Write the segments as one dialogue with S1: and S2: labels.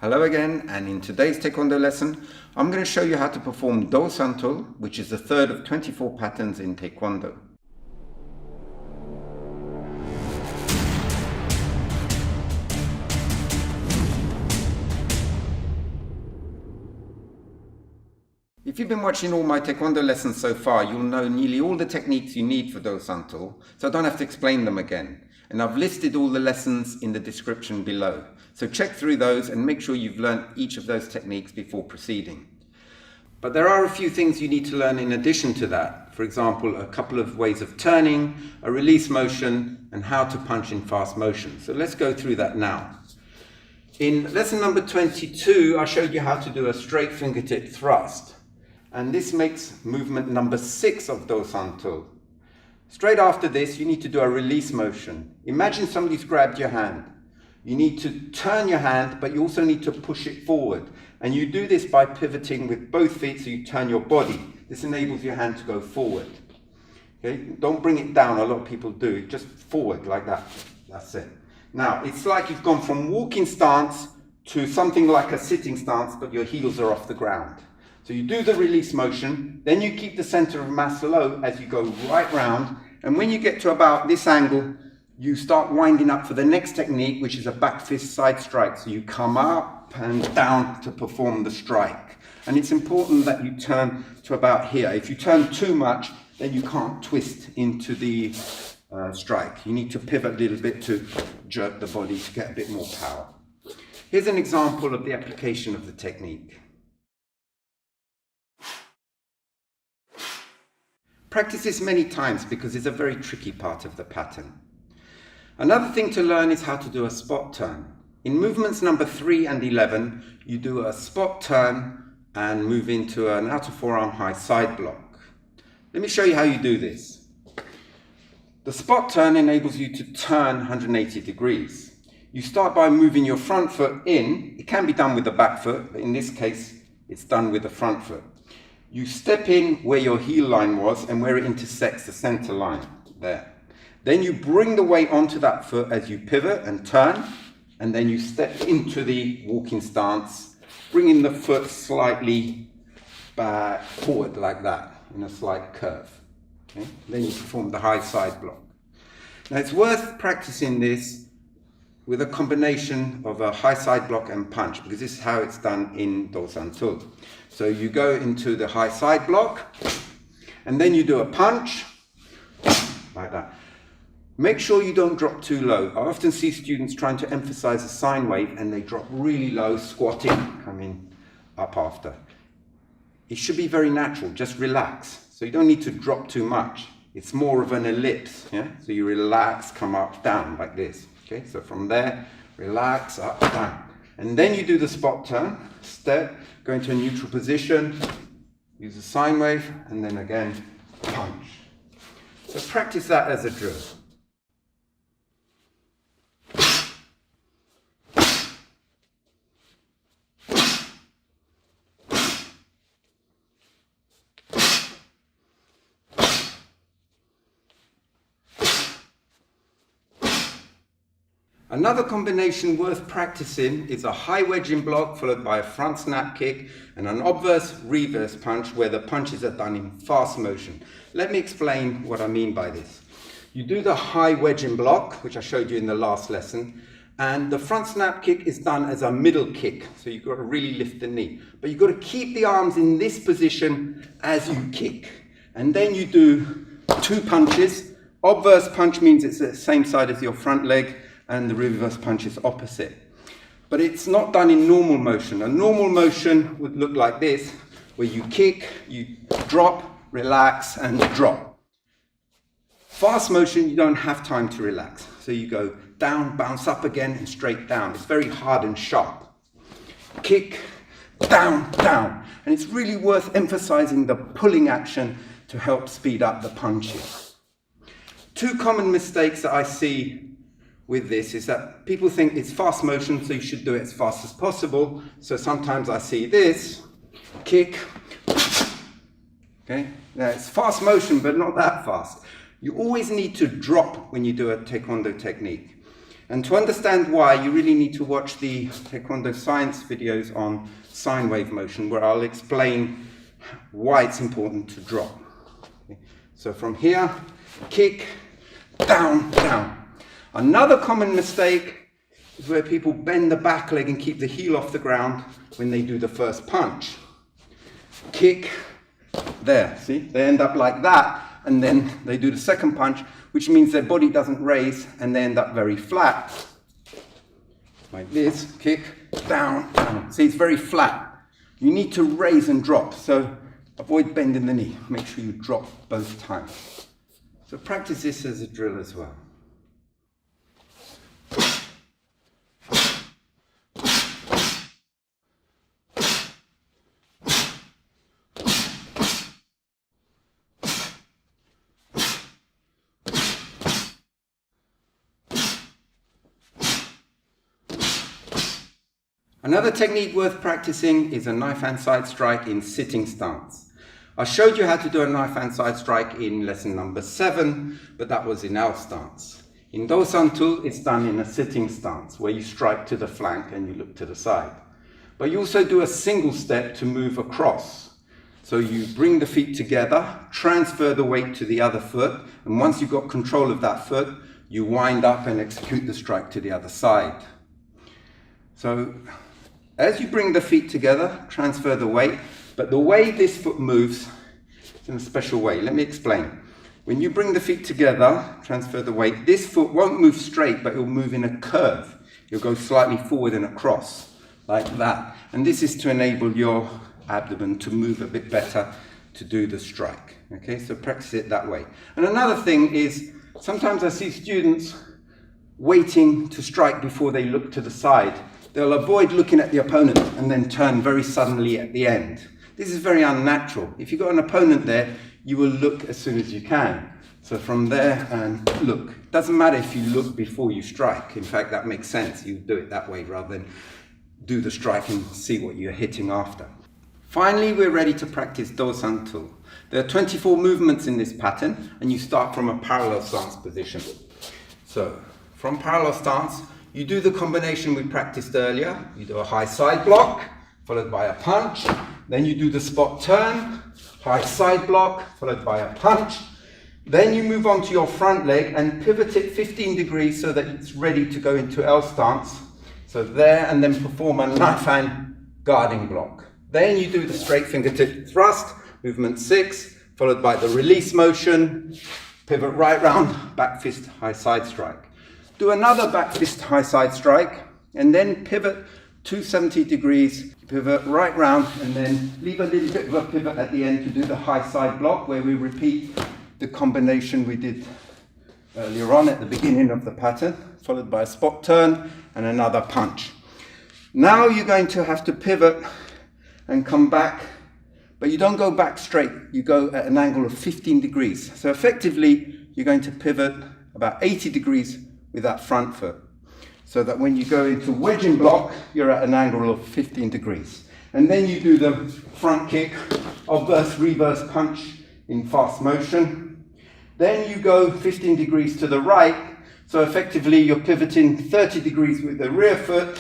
S1: Hello again, and in today's Taekwondo lesson, I'm going to show you how to perform Do Santul, which is the third of 24 patterns in Taekwondo. If you've been watching all my Taekwondo lessons so far, you'll know nearly all the techniques you need for Do Santul, so I don't have to explain them again. And I've listed all the lessons in the description below. So check through those and make sure you've learned each of those techniques before proceeding. But there are a few things you need to learn in addition to that. For example, a couple of ways of turning, a release motion, and how to punch in fast motion. So let's go through that now. In lesson number 22, I showed you how to do a straight fingertip thrust. And this makes movement number 6 of Do Santul. Straight after this, you need to do a release motion. Imagine somebody's grabbed your hand. You need to turn your hand, but you also need to push it forward. And you do this by pivoting with both feet, so you turn your body. This enables your hand to go forward. Okay? Don't bring it down, a lot of people do. Just forward like that. That's it. Now, it's like you've gone from walking stance to something like a sitting stance, but your heels are off the ground. So you do the release motion, then you keep the center of mass low as you go right round. And when you get to about this angle, you start winding up for the next technique, which is a back fist side strike. So you come up and down to perform the strike. And it's important that you turn to about here. If you turn too much, then you can't twist into the strike. You need to pivot a little bit to jerk the body to get a bit more power. Here's an example of the application of the technique. Practice this many times because it's a very tricky part of the pattern. Another thing to learn is how to do a spot turn. In movements number 3 and 11, you do a spot turn and move into an outer forearm high side block. Let me show you how you do this. The spot turn enables you to turn 180 degrees. You start by moving your front foot in. It can be done with the back foot, but in this case, it's done with the front foot. You step in where your heel line was and where it intersects the center line, there. Then you bring the weight onto that foot as you pivot and turn, and then you step into the walking stance, bringing the foot slightly back forward like that, in a slight curve. Okay? Then you perform the high side block. Now it's worth practicing this with a combination of a high side block and punch, because this is how it's done in Do Santul. So you go into the high side block, and then you do a punch, like that. Make sure you don't drop too low. I often see students trying to emphasize a sine wave, and they drop really low, squatting, coming up after. It should be very natural, just relax. So you don't need to drop too much. It's more of an ellipse, yeah? So you relax, come up, down, like this. Okay, so from there, relax, up, down. And then you do the spot turn, step, go into a neutral position, use a sine wave, and then again, punch. So practice that as a drill. Another combination worth practicing is a high wedging block followed by a front snap kick and an obverse reverse punch where the punches are done in fast motion. Let me explain what I mean by this. You do the high wedging block, which I showed you in the last lesson, and the front snap kick is done as a middle kick. So you've got to really lift the knee. But you've got to keep the arms in this position as you kick. And then you do 2 punches. Obverse punch means it's the same side as your front leg, and the reverse punch is opposite. But it's not done in normal motion. A normal motion would look like this, where you kick, you drop, relax, and drop. Fast motion, you don't have time to relax. So you go down, bounce up again, and straight down. It's very hard and sharp. Kick, down, down. And it's really worth emphasizing the pulling action to help speed up the punches. 2 common mistakes that I see with this is that people think it's fast motion, so you should do it as fast as possible. So sometimes I see this, kick, okay? Now it's fast motion, but not that fast. You always need to drop when you do a Taekwondo technique. And to understand why, you really need to watch the Taekwondo science videos on sine wave motion, where I'll explain why it's important to drop. Okay. So from here, kick, down, down. Another common mistake is where people bend the back leg and keep the heel off the ground when they do the first punch. Kick, there, see? They end up like that, and then they do the second punch, which means their body doesn't raise, and they end up very flat. Like this, kick, down, down. See, it's very flat. You need to raise and drop, so avoid bending the knee. Make sure you drop both times. So practice this as a drill as well. Another technique worth practicing is a knife hand side strike in sitting stance. I showed you how to do a knife hand side strike in lesson number 7, but that was in L stance. In Do-san-tu, it's done in a sitting stance, where you strike to the flank and you look to the side. But you also do a single step to move across. So you bring the feet together, transfer the weight to the other foot, and once you've got control of that foot, you wind up and execute the strike to the other side. So as you bring the feet together, transfer the weight, but the way this foot moves is in a special way. Let me explain. When you bring the feet together, transfer the weight, this foot won't move straight, but it will move in a curve. You'll go slightly forward and across, like that. And this is to enable your abdomen to move a bit better to do the strike. Okay, so practice it that way. And another thing is, sometimes I see students waiting to strike before they look to the side. They'll avoid looking at the opponent and then turn very suddenly at the end. This is very unnatural. If you've got an opponent there, you will look as soon as you can. So from there and look. It doesn't matter if you look before you strike. In fact, that makes sense. You do it that way rather than do the strike and see what you're hitting after. Finally, we're ready to practice Do-san-tu. There are 24 movements in this pattern, and you start from a parallel stance position. So from parallel stance, you do the combination we practiced earlier. You do a high side block, followed by a punch. Then you do the spot turn, high side block, followed by a punch. Then you move on to your front leg and pivot it 15 degrees so that it's ready to go into L stance. So there, and then perform a knife hand guarding block. Then you do the straight fingertip thrust, movement 6, followed by the release motion, pivot right round, back fist high side strike. Do another back fist high side strike, and then pivot 270 degrees, pivot right round, and then leave a little bit of a pivot at the end to do the high side block, where we repeat the combination we did earlier on at the beginning of the pattern, followed by a spot turn and another punch. Now you're going to have to pivot and come back, but you don't go back straight, you go at an angle of 15 degrees. So effectively, you're going to pivot about 80 degrees with that front foot, so that when you go into wedging block, you're at an angle of 15 degrees. And then you do the front kick, obverse reverse punch in fast motion. Then you go 15 degrees to the right, so effectively you're pivoting 30 degrees with the rear foot,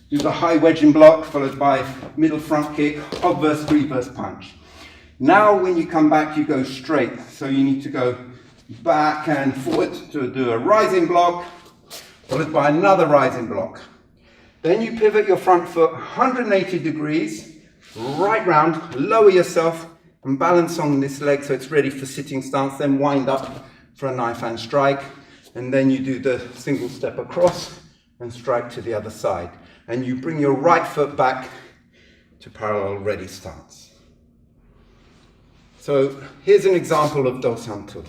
S1: do the high wedging block, followed by middle front kick, obverse reverse punch. Now when you come back, you go straight, so you need to go back and forward to do a rising block, followed by another rising block. Then you pivot your front foot 180 degrees, right round, lower yourself and balance on this leg so it's ready for sitting stance, then wind up for a knife hand strike, and then you do the single step across and strike to the other side. And you bring your right foot back to parallel ready stance. So here's an example of Do-san-tu.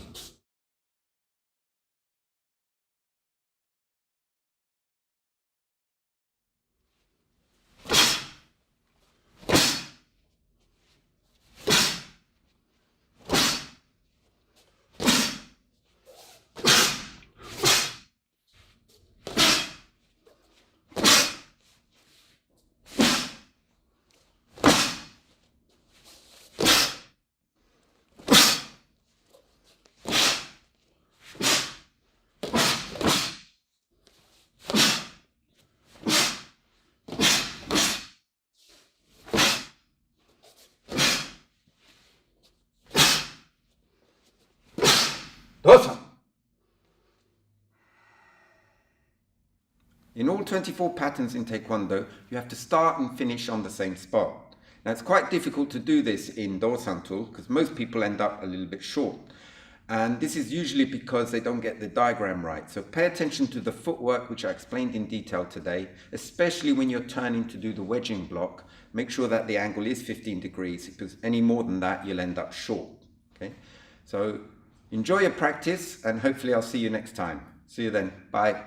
S1: Dosan. In all 24 patterns in Taekwondo, you have to start and finish on the same spot. Now it's quite difficult to do this in Dosan tool because most people end up a little bit short. And this is usually because they don't get the diagram right. So pay attention to the footwork, which I explained in detail today, especially when you're turning to do the wedging block. Make sure that the angle is 15 degrees, because any more than that, you'll end up short. Okay? So enjoy your practice, and hopefully I'll see you next time. See you then. Bye.